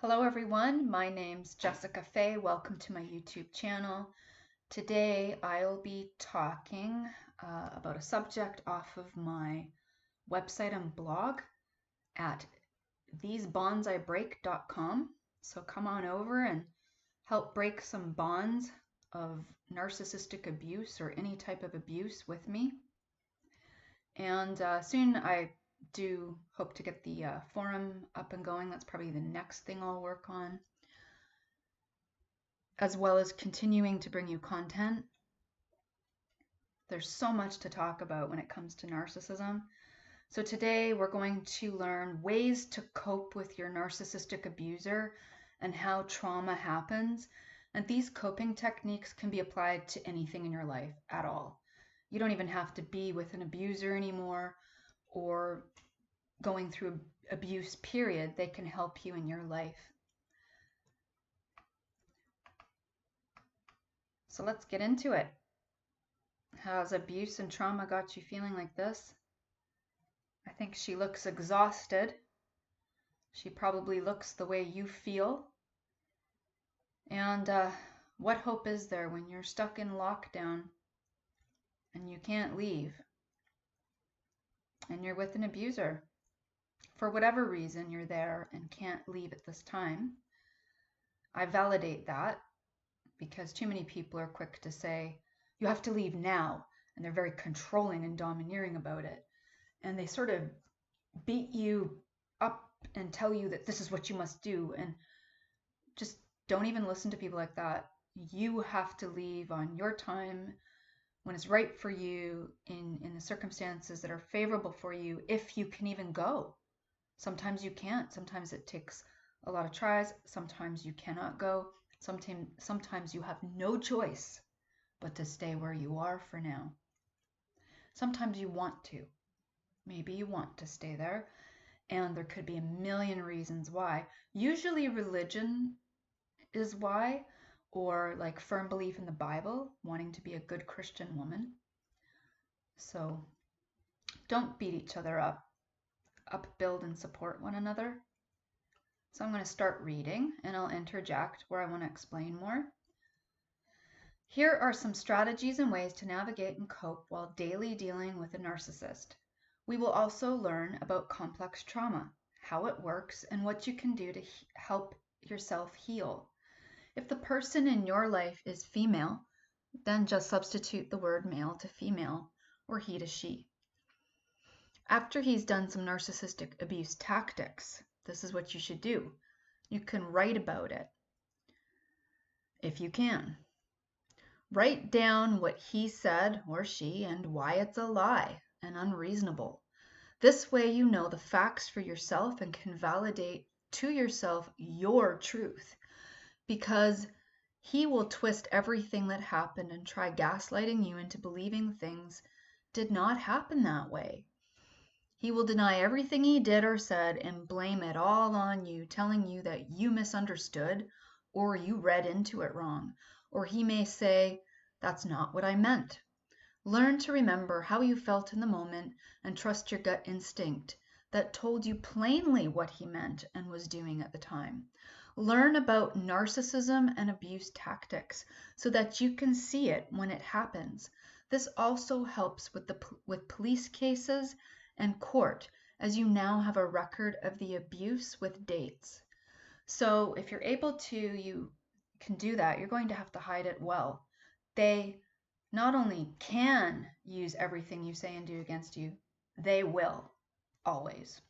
Hello everyone, my name's Jessica Fay. Welcome to my YouTube channel. Today I'll be talking about a subject off of my website and blog at thesebondsiBreak.com. So come on over and help break some bonds of narcissistic abuse or any type of abuse with me. And soon I do hope to get the forum up and going. That's probably the next thing I'll work on, as well as continuing to bring you content. There's so much to talk about when it comes to narcissism. So today we're going to learn ways to cope with your narcissistic abuser and how trauma happens. And these coping techniques can be applied to anything in your life at all. You don't even have to be with an abuser anymore or going through abuse, period. They can help you in your life. So let's get into it. Has abuse and trauma got you feeling like this? I think she looks exhausted. She probably looks the way you feel. And what hope is there when you're stuck in lockdown and you can't leave and you're with an abuser? For whatever reason, you're there and can't leave at this time. I validate that because too many people are quick to say, you have to leave now. And they're very controlling and domineering about it. And they sort of beat you up and tell you that this is what you must do. And just don't even listen to people like that. You have to leave on your time when it's right for you in the circumstances that are favorable for you, if you can even go. Sometimes you can't. Sometimes it takes a lot of tries. Sometimes you cannot go. Sometimes you have no choice but to stay where you are for now. Sometimes you want to. Maybe you want to stay there, and there could be a million reasons why. Usually religion is why, or like firm belief in the Bible, wanting to be a good Christian woman. So don't beat each other up. Upbuild and support one another. So I'm going to start reading, and I'll interject where I want to explain more. Here are some strategies and ways to navigate and cope while daily dealing with a narcissist. We will also learn about complex trauma, how it works, and what you can do to help yourself heal. If the person in your life is female, then just substitute the word male to female or he to she. After he's done some narcissistic abuse tactics, this is what you should do. You can write about it, if you can. Write down what he said or she and why it's a lie and unreasonable. This way you know the facts for yourself and can validate to yourself your truth, because he will twist everything that happened and try gaslighting you into believing things did not happen that way. He will deny everything he did or said and blame it all on you, telling you that you misunderstood or you read into it wrong. Or he may say, that's not what I meant. Learn to remember how you felt in the moment and trust your gut instinct that told you plainly what he meant and was doing at the time. Learn about narcissism and abuse tactics so that you can see it when it happens. This also helps with police cases and court, as you now have a record of the abuse with dates. So if you're able to, you can do that. You're going to have to hide it well. They not only can use everything you say and do against you, they will. Always.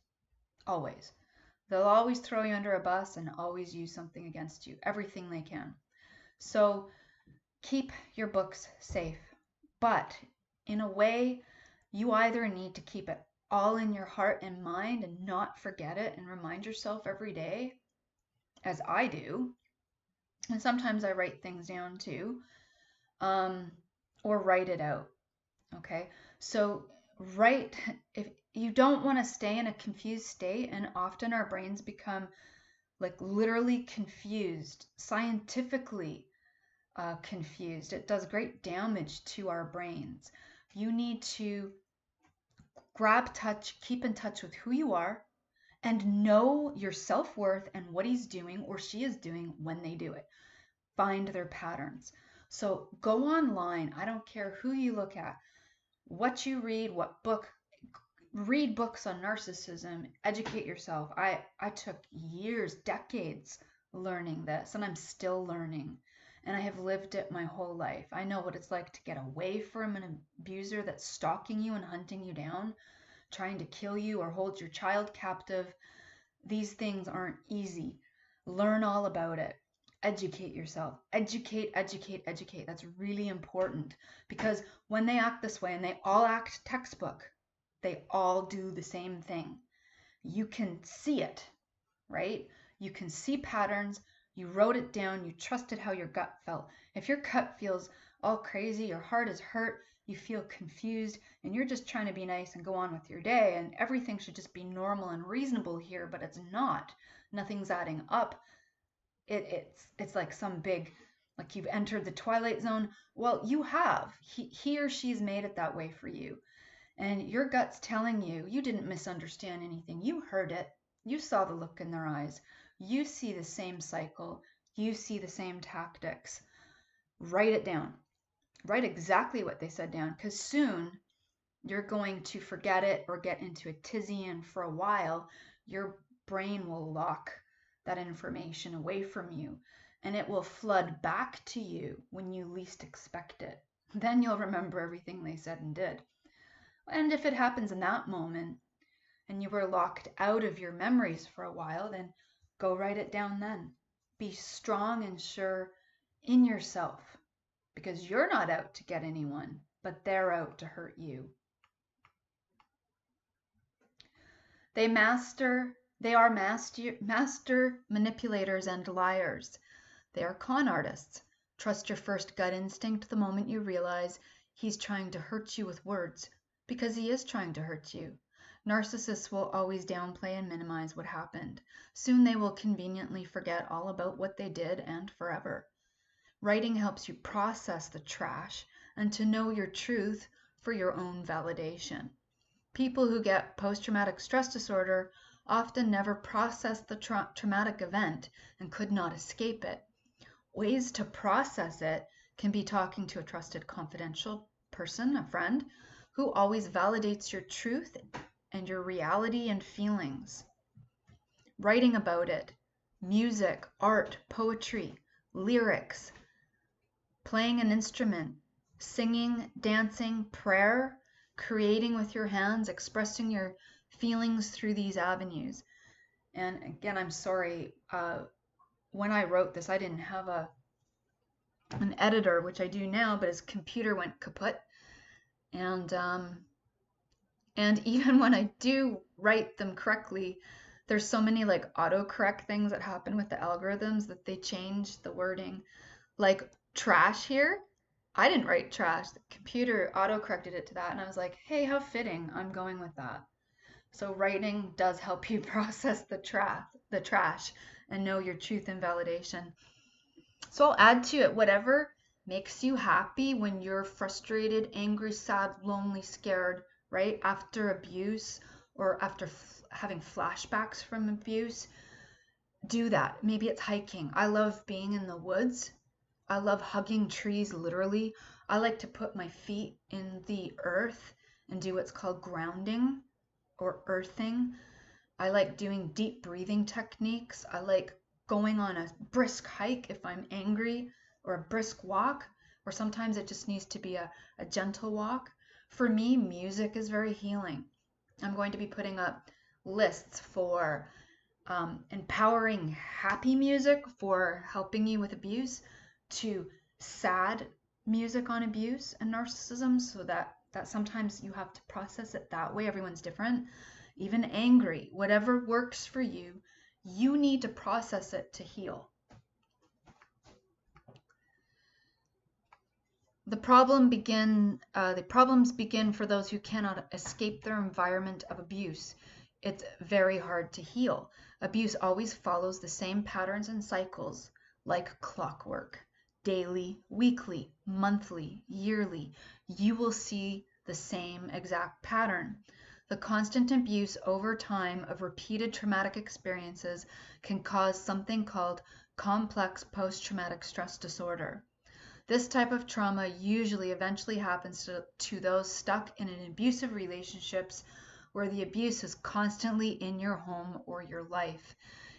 Always. They'll always throw you under a bus and always use something against you. Everything they can. So keep your books safe. But in a way, you either need to keep it all in your heart and mind and not forget it and remind yourself every day, as I do. And sometimes I write things down too, or write it out. Okay, so if you don't want to stay in a confused state, and often our brains become like literally confused, scientifically confused. It does great damage to our brains. You need to keep in touch with who you are and know your self-worth and what he's doing or she is doing when they do it. Find their patterns. So go online. I don't care who you look at, what you read, what book. Read books on narcissism, educate yourself. I took years, decades learning this, and I'm still learning. And I have lived it my whole life. I know what it's like to get away from an abuser that's stalking you and hunting you down, trying to kill you or hold your child captive. These things aren't easy. Learn all about it. Educate yourself. Educate, educate, educate. That's really important because when they act this way, and they all act textbook, they all do the same thing. You can see it, right? You can see patterns. You wrote it down. You trusted how your gut felt. If your gut feels all crazy, your heart is hurt, you feel confused, and you're just trying to be nice and go on with your day, and everything should just be normal and reasonable here, but it's not. Nothing's adding up. It's like some big, like you've entered the twilight zone. Well, you have. He or she's made it that way for you. And your gut's telling you, you didn't misunderstand anything. You heard it. You saw the look in their eyes. You see the same cycle. You see the same tactics. Write it down. Write exactly what they said down, because soon you're going to forget it or get into a tizzy, and for a while your brain will lock that information away from you, and it will flood back to you when you least expect it. Then you'll remember everything they said and did. And if it happens in that moment and you were locked out of your memories for a while, then go write it down then. Be strong and sure in yourself, because you're not out to get anyone, but they're out to hurt you. They are master manipulators and liars. They are con artists. Trust your first gut instinct the moment you realize he's trying to hurt you with words, because he is trying to hurt you. Narcissists will always downplay and minimize what happened. Soon they will conveniently forget all about what they did, and forever. Writing helps you process the trash and to know your truth for your own validation. People who get post-traumatic stress disorder often never process the traumatic event and could not escape it. Ways to process it can be talking to a trusted confidential person, a friend, who always validates your truth and your reality and feelings. Writing about it, music, art, poetry, lyrics, playing an instrument, singing, dancing, prayer, creating with your hands, expressing your feelings through these avenues. And again, I'm sorry, when I wrote this, I didn't have an editor, which I do now, but his computer went kaput. And even when I do write them correctly, there's so many like autocorrect things that happen with the algorithms that they change the wording. Like trash here, I didn't write trash. The computer auto-corrected it to that, and I was like, hey, how fitting. I'm going with that. So writing does help you process the trash and know your truth and validation. So I'll add to it whatever makes you happy when you're frustrated, angry, sad, lonely, scared, right? After abuse or after having flashbacks from abuse, do that. Maybe it's hiking. I love being in the woods. I love hugging trees, literally. I like to put my feet in the earth and do what's called grounding or earthing. I like doing deep breathing techniques. I like going on a brisk hike if I'm angry, or a brisk walk, or sometimes it just needs to be a gentle walk. For me, music is very healing. I'm going to be putting up lists for empowering happy music for helping you with abuse, to sad music on abuse and narcissism, so that sometimes you have to process it that way. Everyone's different. Even angry, whatever works for you, you need to process it to heal. The problems begin for those who cannot escape their environment of abuse. It's very hard to heal. Abuse always follows the same patterns and cycles, like clockwork. Daily, weekly, monthly, yearly, you will see the same exact pattern. The constant abuse over time of repeated traumatic experiences can cause something called complex post-traumatic stress disorder. This type of trauma usually eventually happens to those stuck in an abusive relationships where the abuse is constantly in your home or your life.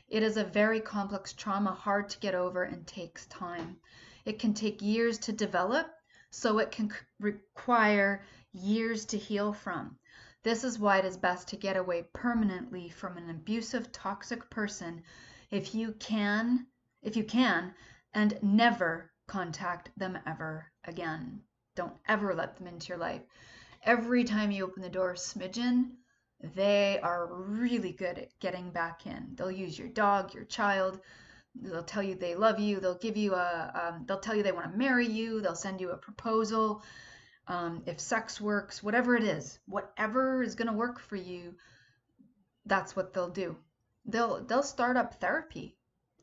It is a very complex trauma, hard to get over, and takes time. It can take years to develop, so it can require years to heal from. This is why it is best to get away permanently from an abusive, toxic person if you can, and never contact them ever again. Don't ever let them into your life. Every time you open the door a smidgen, they are really good at getting back in. They'll use your dog, your child. They'll tell you they love you. They'll give you they'll tell you they want to marry you. They'll send you a proposal. If sex works, whatever it is, whatever is going to work for you, that's what they'll do. They'll start up therapy.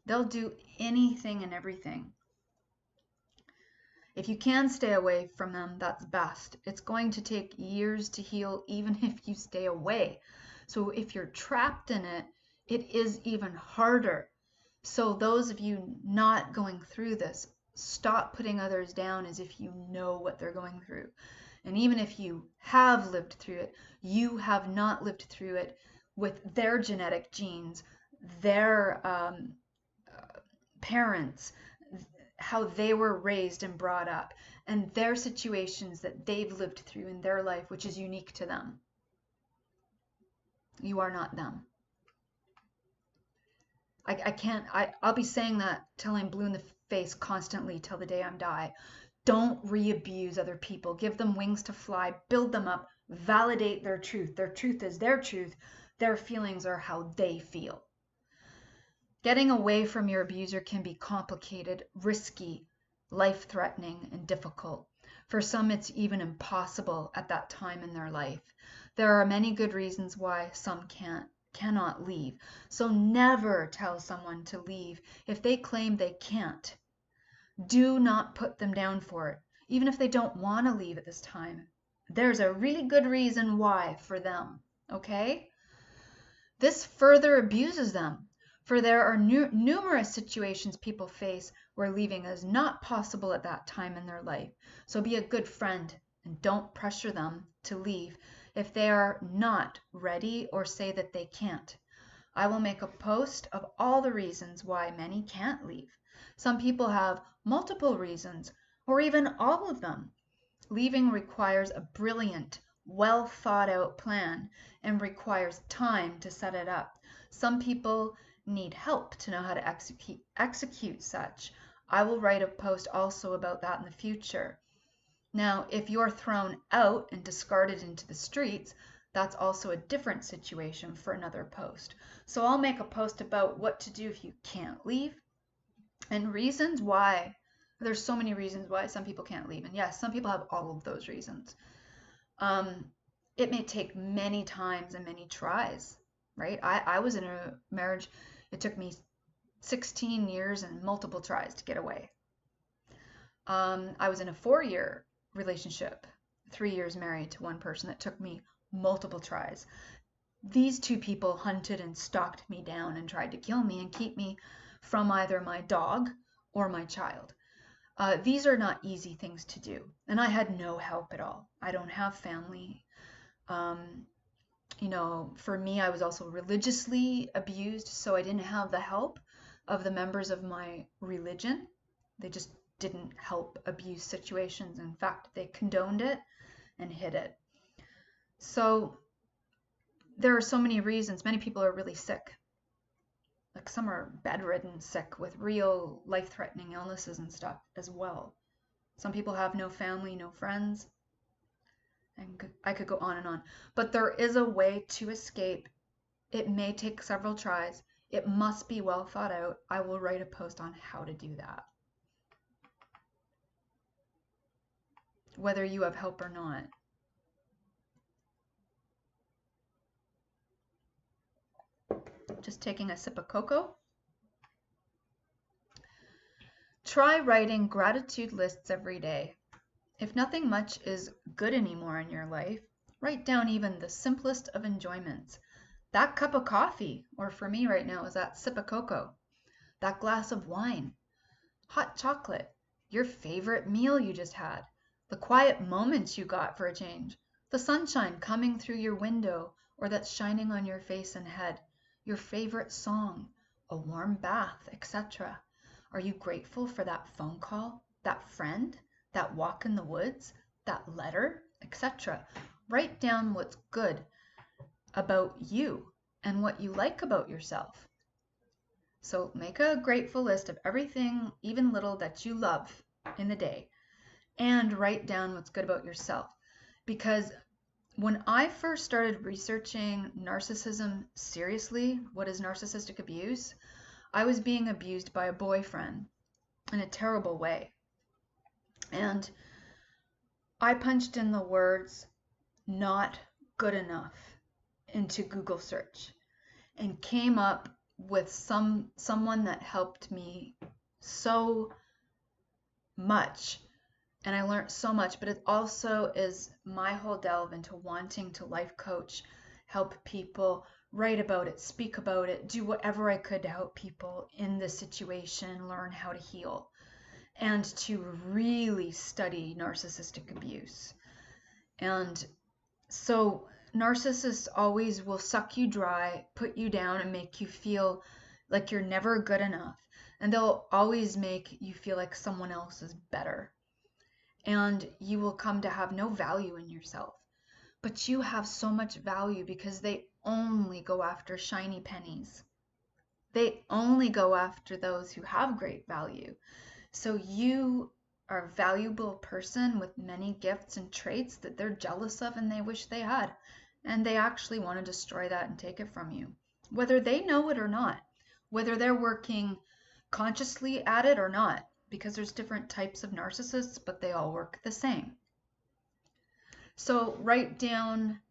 They'll do anything and everything. If you can stay away from them, that's best. It's going to take years to heal, even if you stay away. So if you're trapped in it, it is even harder. So those of you not going through this, stop putting others down as if you know what they're going through. And even if you have lived through it, you have not lived through it with their genetic genes, their parents, how they were raised and brought up, and their situations that they've lived through in their life, which is unique to them. You are not them. I'll be saying that till I'm blue in the face constantly till the day I die. Don't re-abuse other people. Give them wings to fly, build them up, validate their truth. Their truth is their truth. Their feelings are how they feel. Getting away from your abuser can be complicated, risky, life-threatening, and difficult. For some, it's even impossible at that time in their life. There are many good reasons why some cannot leave. So never tell someone to leave if they claim they can't. Do not put them down for it, even if they don't want to leave at this time. There's a really good reason why for them, okay? This further abuses them, for there are numerous situations people face where leaving is not possible at that time in their life. So be a good friend and don't pressure them to leave if they are not ready or say that they can't. I will make a post of all the reasons why many can't leave. Some people have multiple reasons, or even all of them. Leaving requires a brilliant, well thought out plan and requires time to set it up. Some people need help to know how to execute such. I will write a post also about that in the future. Now, if you're thrown out and discarded into the streets, that's also a different situation for another post. So I'll make a post about what to do if you can't leave and reasons why. There's so many reasons why some people can't leave. And yes, some people have all of those reasons. It may take many times and many tries, right? I was in a marriage, it took me 16 years and multiple tries to get away. I was in a 4-year relationship, 3 years married to one person that took me multiple tries. These two people hunted and stalked me down and tried to kill me and keep me from either my dog or my child. These are not easy things to do. And I had no help at all. I don't have family. For me, I was also religiously abused, so I didn't have the help of the members of my religion. They just didn't help abuse situations. In fact, they condoned it and hid it. So there are so many reasons. Many people are really sick. Like some are bedridden sick with real life-threatening illnesses and stuff as well. Some people have no family, no friends. And I could go on and on. But there is a way to escape. It may take several tries. It must be well thought out. I will write a post on how to do that. Whether you have help or not. Just taking a sip of cocoa. Try writing gratitude lists every day. If nothing much is good anymore in your life, Write down even the simplest of enjoyments. That cup of coffee, or for me right now is that sip of cocoa, that glass of wine, hot chocolate, your favorite meal you just had, the quiet moments you got for a change, the sunshine coming through your window or that's shining on your face and head, your favorite song, a warm bath, etc. Are you grateful for that phone call, that friend, that walk in the woods, that letter, etc.? Write down what's good about you and what you like about yourself. So make a grateful list of everything, even little, that you love in the day, and write down what's good about yourself. Because when I first started researching narcissism seriously, what is narcissistic abuse, I was being abused by a boyfriend in a terrible way. And I punched in the words "not good enough" into Google search and came up with someone that helped me so much, and I learned so much. But it also is my whole delve into wanting to life coach, help people, write about it, speak about it, do whatever I could to help people in this situation learn how to heal and to really study narcissistic abuse. And so narcissists always will suck you dry, put you down, and make you feel like you're never good enough. And they'll always make you feel like someone else is better. And you will come to have no value in yourself. But you have so much value because they only go after shiny pennies. They only go after those who have great value. So you are a valuable person with many gifts and traits that they're jealous of and they wish they had. And they actually want to destroy that and take it from you, whether they know it or not, whether they're working consciously at it or not, because there's different types of narcissists, but they all work the same. So write down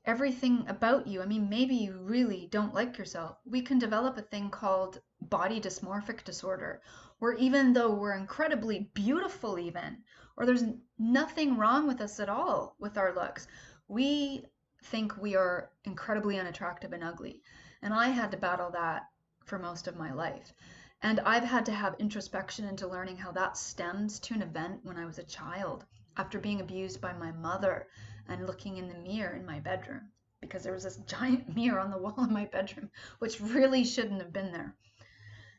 everything about you. I mean, maybe you really don't like yourself. We can develop a thing called body dysmorphic disorder, where even though we're incredibly beautiful even, or there's nothing wrong with us at all with our looks, we think we are incredibly unattractive and ugly. And I had to battle that for most of my life. And I've had to have introspection into learning how that stems to an event when I was a child, after being abused by my mother and looking in the mirror in my bedroom, because there was this giant mirror on the wall in my bedroom, which really shouldn't have been there.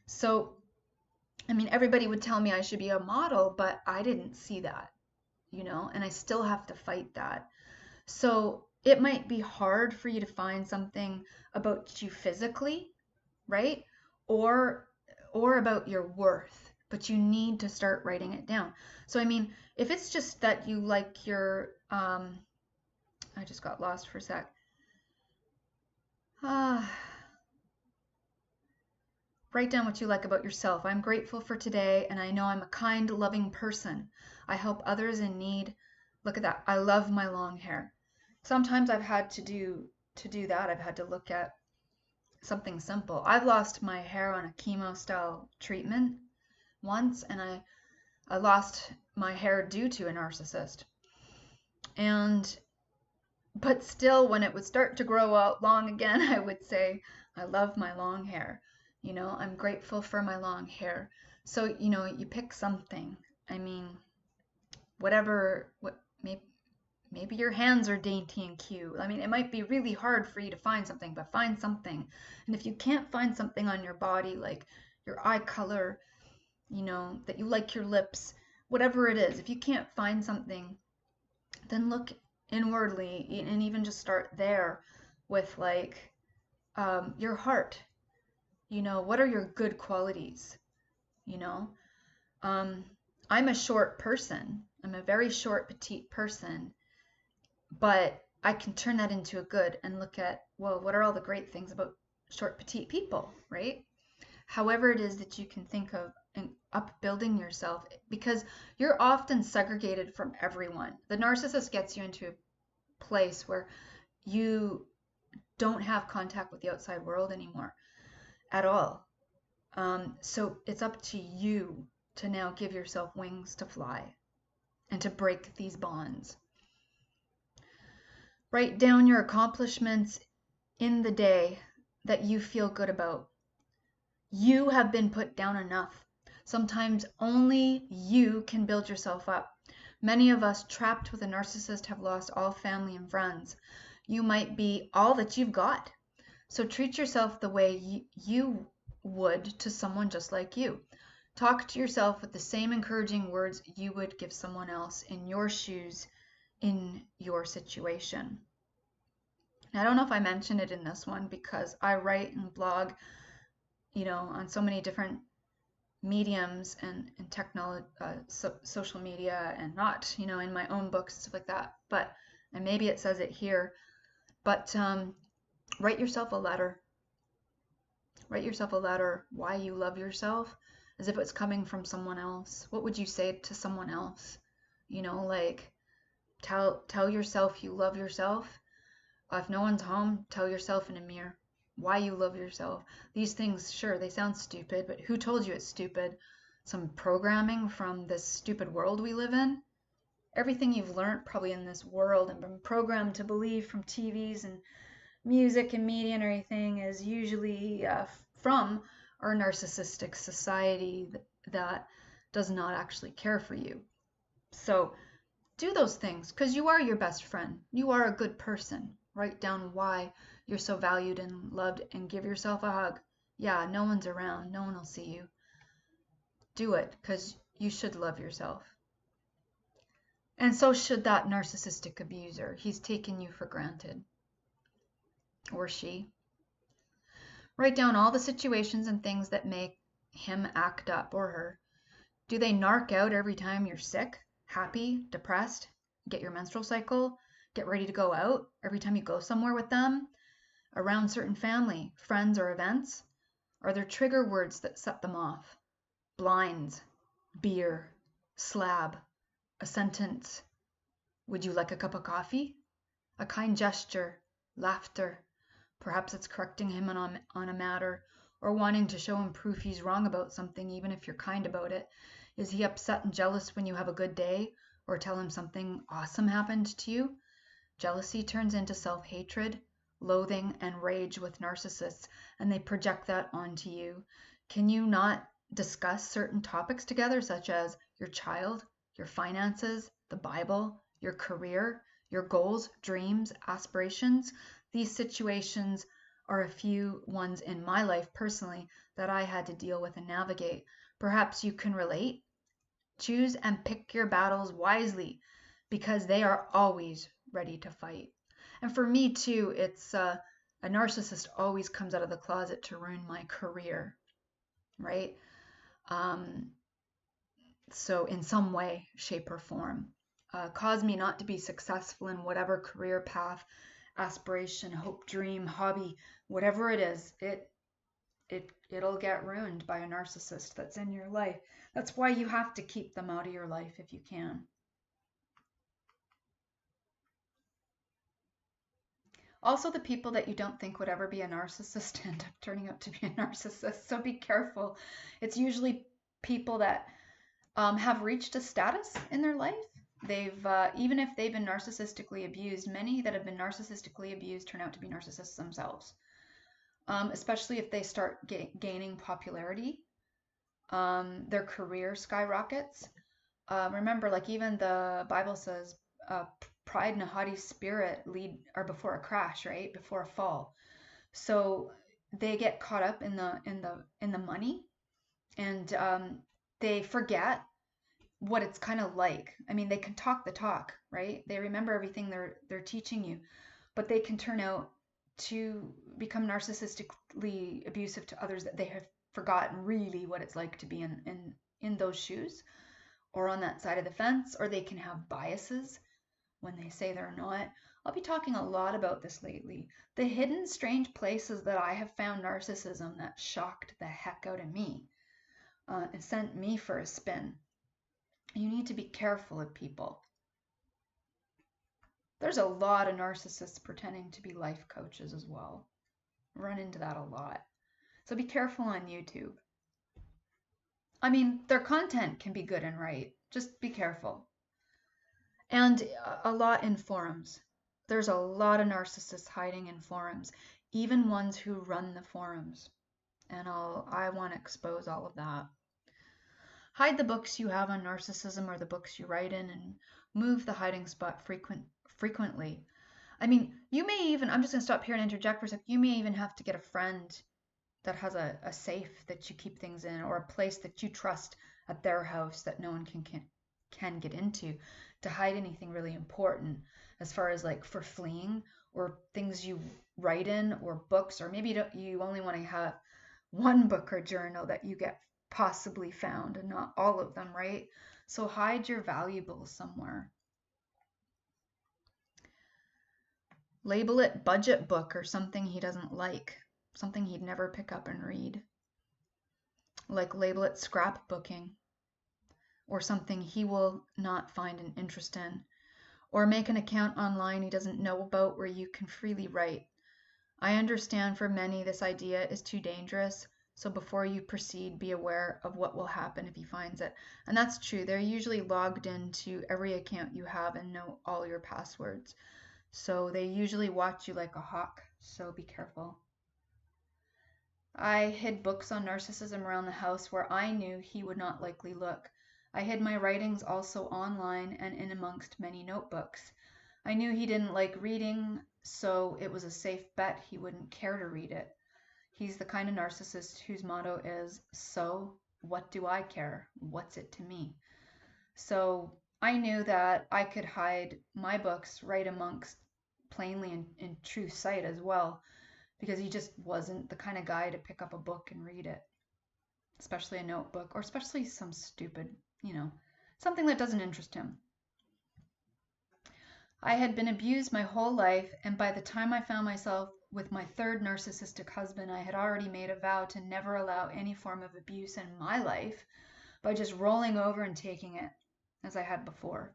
So, I mean, everybody would tell me I should be a model, but I didn't see that, and I still have to fight that. So it might be hard for you to find something about you physically, right? Or about your worth, but you need to start writing it down. So I mean, if it's just that you like your I just got lost for a sec. Write down what you like about yourself. I'm grateful for today, and I know I'm a kind, loving person. I help others in need. Look at that. I love my long hair. Sometimes I've had to do that. I've had to look at something simple. I've lost my hair on a chemo style treatment once, and I lost my hair due to a narcissist. But still, when it would start to grow out long again, I would say, I love my long hair. I'm grateful for my long hair. So, you pick something. I mean, maybe your hands are dainty and cute. I mean, it might be really hard for you to find something, but find something. And if you can't find something on your body, like your eye color, that you like your lips, whatever it is, if you can't find something, then look inwardly and even just start there with like your heart. What are your good qualities? I'm a short person. I'm a very short, petite person, but I can turn that into a good and look at, well, what are all the great things about short, petite people, right? However it is that you can think of and upbuilding yourself, because you're often segregated from everyone. The narcissist gets you into a place where you don't have contact with the outside world anymore at all. So it's up to you to now give yourself wings to fly and to break these bonds. Write down your accomplishments in the day that you feel good about. You have been put down enough. Sometimes only you can build yourself up. Many of us trapped with a narcissist have lost all family and friends. You might be all that you've got. So treat yourself the way you would to someone just like you. Talk to yourself with the same encouraging words you would give someone else in your shoes, in your situation. Now, I don't know if I mentioned it in this one because I write and blog, on so many different mediums and technology, social media, and not, in my own books, stuff like that. And maybe it says it here, but write yourself a letter. Write yourself a letter why you love yourself as if it's coming from someone else. What would you say to someone else? Like tell yourself you love yourself. If no one's home, tell yourself in a mirror why you love yourself. These things, sure, they sound stupid, but who told you it's stupid? Some programming from this stupid world we live in? Everything you've learned probably in this world and been programmed to believe from TVs and music and media and everything is usually from our narcissistic society that does not actually care for you. So do those things because you are your best friend. You are a good person. Write down why you're so valued and loved and give yourself a hug. Yeah, no one's around. No one will see you. Do it because you should love yourself. And so should that narcissistic abuser. He's taken you for granted. Or she. Write down all the situations and things that make him act up or her. Do they narc out every time you're sick, happy, depressed, get your menstrual cycle, get ready to go out, every time you go somewhere with them, around certain family, friends, or events? Are there trigger words that set them off? Blinds, beer, slab, a sentence, would you like a cup of coffee? A kind gesture, laughter. Perhaps it's correcting him on a matter or wanting to show him proof he's wrong about something, even if you're kind about it. Is he upset and jealous when you have a good day or tell him something awesome happened to you? Jealousy turns into self-hatred, loathing, and rage with narcissists, and they project that onto you. Can you not discuss certain topics together, such as your child, your finances, the Bible, your career, your goals, dreams, aspirations? These situations are a few ones in my life personally that I had to deal with and navigate. Perhaps you can relate. Choose and pick your battles wisely because they are always ready to fight. And for me too, it's a narcissist always comes out of the closet to ruin my career, right? Um, so in some way, shape, or form, cause me not to be successful in whatever career path, aspiration, hope, dream, hobby, whatever it is. It'll get ruined by a narcissist that's in your life. That's why you have to keep them out of your life if you can. Also, the people that you don't think would ever be a narcissist end up turning out to be a narcissist. So be careful. It's usually people that have reached a status in their life. They've even if they've been narcissistically abused, many that have been narcissistically abused turn out to be narcissists themselves. Especially if they start gaining popularity, their career skyrockets. Remember, like even the Bible says, pride and a haughty spirit lead are before a crash, right? Before a fall. So they get caught up in the money, and they forget what it's kind of like. I mean, they can talk the talk, right? They remember everything they're teaching you, but they can turn out to become narcissistically abusive to others that they have forgotten really what it's like to be in those shoes or on that side of the fence, or they can have biases when they say they're not. I'll be talking a lot about this lately. The hidden strange places that I have found narcissism that shocked the heck out of me and sent me for a spin. You need to be careful of people. There's a lot of narcissists pretending to be life coaches as well. Run into that a lot. So be careful on YouTube. I mean, their content can be good and right. Just be careful. And a lot in forums. There's a lot of narcissists hiding in forums, even ones who run the forums. And I want to expose all of that. Hide the books you have on narcissism or the books you write in, and move the hiding spot frequently. I mean, you may even, I'm just going to stop here and interject for a sec. You may even have to get a friend that has a safe that you keep things in, or a place that you trust at their house that no one can get into, to hide anything really important, as far as like for fleeing or things you write in, or books, or maybe you only want to have one book or journal that you get possibly found and not all of them, right? So hide your valuables somewhere. Label it budget book or something he doesn't like, something he'd never pick up and read. Like label it scrapbooking, or something he will not find an interest in. Or make an account online he doesn't know about where you can freely write. I understand for many this idea is too dangerous, so before you proceed, be aware of what will happen if he finds it. And that's true. They're usually logged into every account you have and know all your passwords. So they usually watch you like a hawk, so be careful. I hid books on narcissism around the house where I knew he would not likely look. I hid my writings also online and in amongst many notebooks. I knew he didn't like reading, so it was a safe bet he wouldn't care to read it. He's the kind of narcissist whose motto is, so what do I care? What's it to me? So I knew that I could hide my books right amongst plainly in true sight as well, because he just wasn't the kind of guy to pick up a book and read it, especially a notebook, or especially some stupid, something that doesn't interest him. I had been abused my whole life, and by the time I found myself with my third narcissistic husband, I had already made a vow to never allow any form of abuse in my life by just rolling over and taking it, as I had before.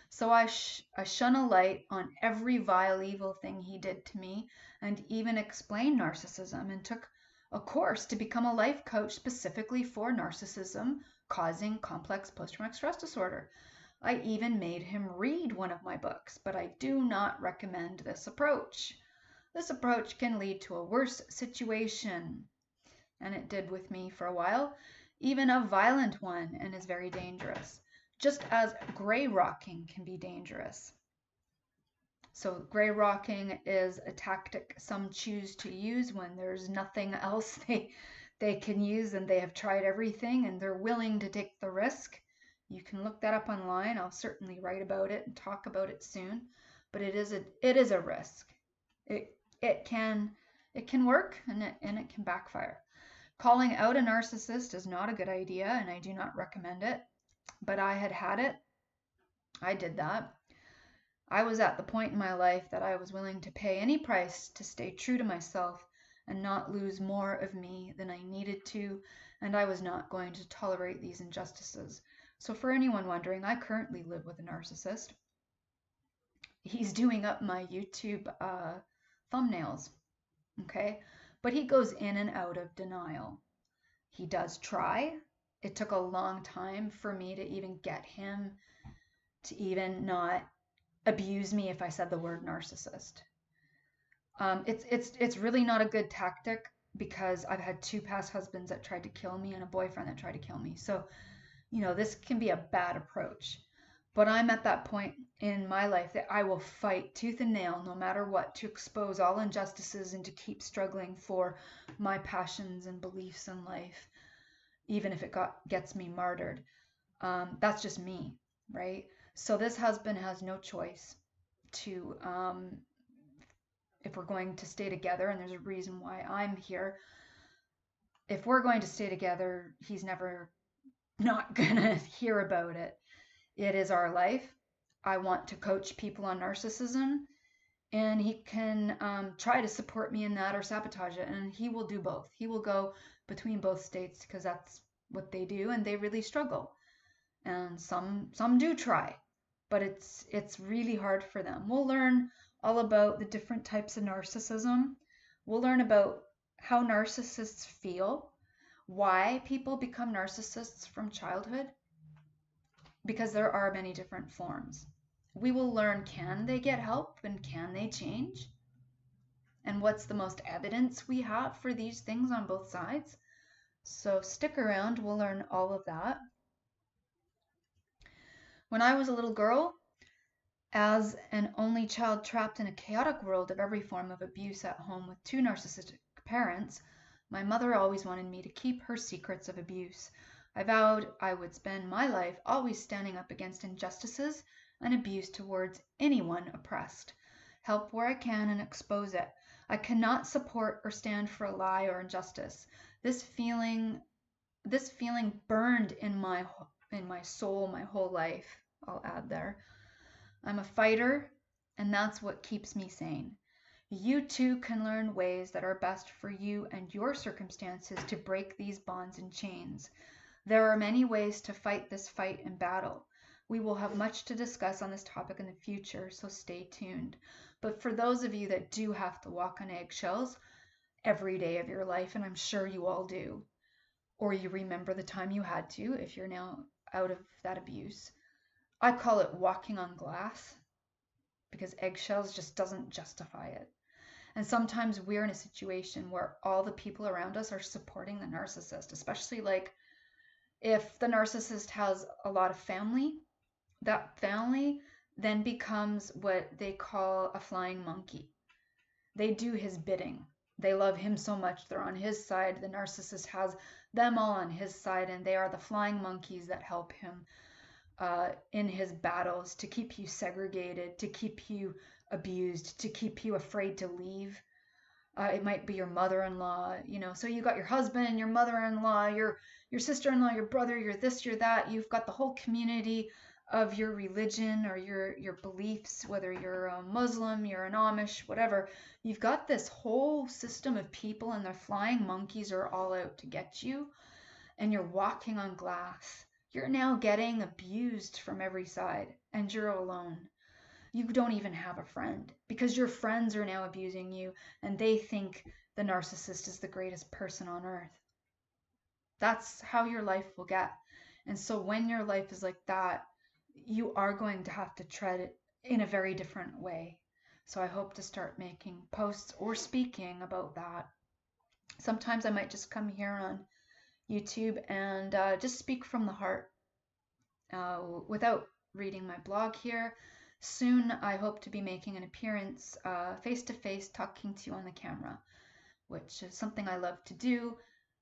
So I shone a light on every vile, evil thing he did to me, and even explained narcissism, and took a course to become a life coach specifically for narcissism causing complex post-traumatic stress disorder. I even made him read one of my books, but I do not recommend this approach. This approach can lead to a worse situation, and it did with me for a while, even a violent one, and is very dangerous. Just as gray rocking can be dangerous. So gray rocking is a tactic some choose to use when there's nothing else they can use, and they have tried everything and they're willing to take the risk. You can look that up online. I'll certainly write about it and talk about it soon, but it is a risk. It can work, and it can backfire. Calling out a narcissist is not a good idea, and I do not recommend it. But I had it. I did that. I was at the point in my life that I was willing to pay any price to stay true to myself and not lose more of me than I needed to, and I was not going to tolerate these injustices. So for anyone wondering, I currently live with a narcissist. He's doing up my YouTube thumbnails, okay? But he goes in and out of denial. He does try. It took a long time for me to even get him to even not abuse me if I said the word narcissist. It's really not a good tactic, because I've had 2 past husbands that tried to kill me and a boyfriend that tried to kill me. So, this can be a bad approach. But I'm at that point in my life that I will fight tooth and nail, no matter what, to expose all injustices and to keep struggling for my passions and beliefs in life, even if it gets me martyred. That's just me, right? So this husband has no choice to, if we're going to stay together, and there's a reason why I'm here, if we're going to stay together, he's never not gonna hear about it. It is our life. I want to coach people on narcissism, and he can try to support me in that or sabotage it, and he will do both. He will go between both states, because that's what they do, and they really struggle. And some do try, but it's really hard for them. We'll learn all about the different types of narcissism. We'll learn about how narcissists feel, why people become narcissists from childhood, because there are many different forms. we will learn, can they get help and can they change? And what's the most evidence we have for these things on both sides? So stick around, we'll learn all of that. When I was a little girl, as an only child trapped in a chaotic world of every form of abuse at home with two narcissistic parents, my mother always wanted me to keep her secrets of abuse. I vowed I would spend my life always standing up against injustices and abuse towards anyone oppressed, help where I can and expose it. I cannot support or stand for a lie or injustice. This feeling burned in my soul my whole life. I'll add there. I'm a fighter, and that's what keeps me sane. You too can learn ways that are best for you and your circumstances to break these bonds and chains. There are many ways to fight this fight and battle. We will have much to discuss on this topic in the future, so stay tuned. But for those of you that do have to walk on eggshells every day of your life, and I'm sure you all do, or you remember the time you had to if you're now out of that abuse, I call it walking on glass because eggshells just doesn't justify it. And sometimes we're in a situation where all the people around us are supporting the narcissist, especially like if the narcissist has a lot of family, that family then becomes what they call a flying monkey. They do his bidding. They love him so much, they're on his side. The narcissist has them all on his side, and they are the flying monkeys that help him in his battles to keep you segregated, to keep you abused, to keep you afraid to leave. It might be your mother-in-law, so you got your husband, your mother-in-law, your sister-in-law, your brother, your this, your that. You've got the whole community of your religion or your beliefs, whether you're a Muslim, you're an Amish, whatever. You've got this whole system of people, and their flying monkeys are all out to get you, and you're walking on glass. You're now getting abused from every side, and you're alone. You don't even have a friend because your friends are now abusing you, and they think the narcissist is the greatest person on earth. That's how your life will get. And so when your life is like that, you are going to have to tread it in a very different way. So I hope to start making posts or speaking about that. Sometimes I might just come here on YouTube and just speak from the heart without reading my blog here. Soon I hope to be making an appearance face to face, talking to you on the camera, which is something I love to do.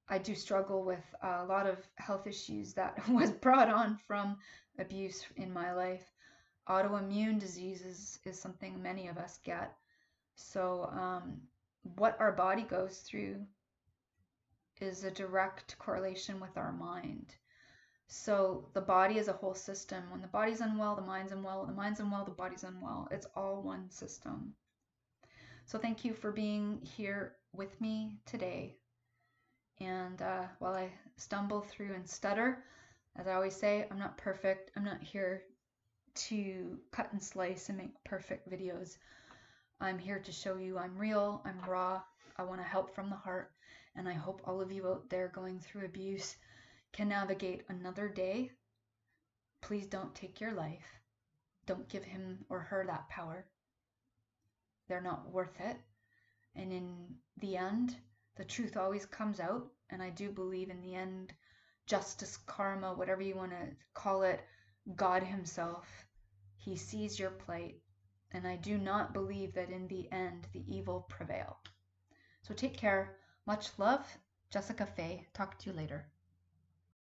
I do struggle with a lot of health issues that was brought on from abuse in my life. Autoimmune diseases is something many of us get. So what our body goes through is a direct correlation with our mind. So the body is a whole system. When the body's unwell, the mind's unwell. The mind's unwell, the body's unwell. It's all one system. So thank you for being here with me today. And while I stumble through and stutter, as I always say, I'm not perfect. I'm not here to cut and slice and make perfect videos. I'm here to show you I'm real, I'm raw, I want to help from the heart, and I hope all of you out there going through abuse can navigate another day. Please don't take your life. Don't give him or her that power. They're not worth it. And in the end, the truth always comes out. And I do believe in the end, justice, karma, whatever you want to call it, God himself, he sees your plight. And I do not believe that in the end, the evil prevail. So take care. Much love. Jessica Faye. Talk to you later.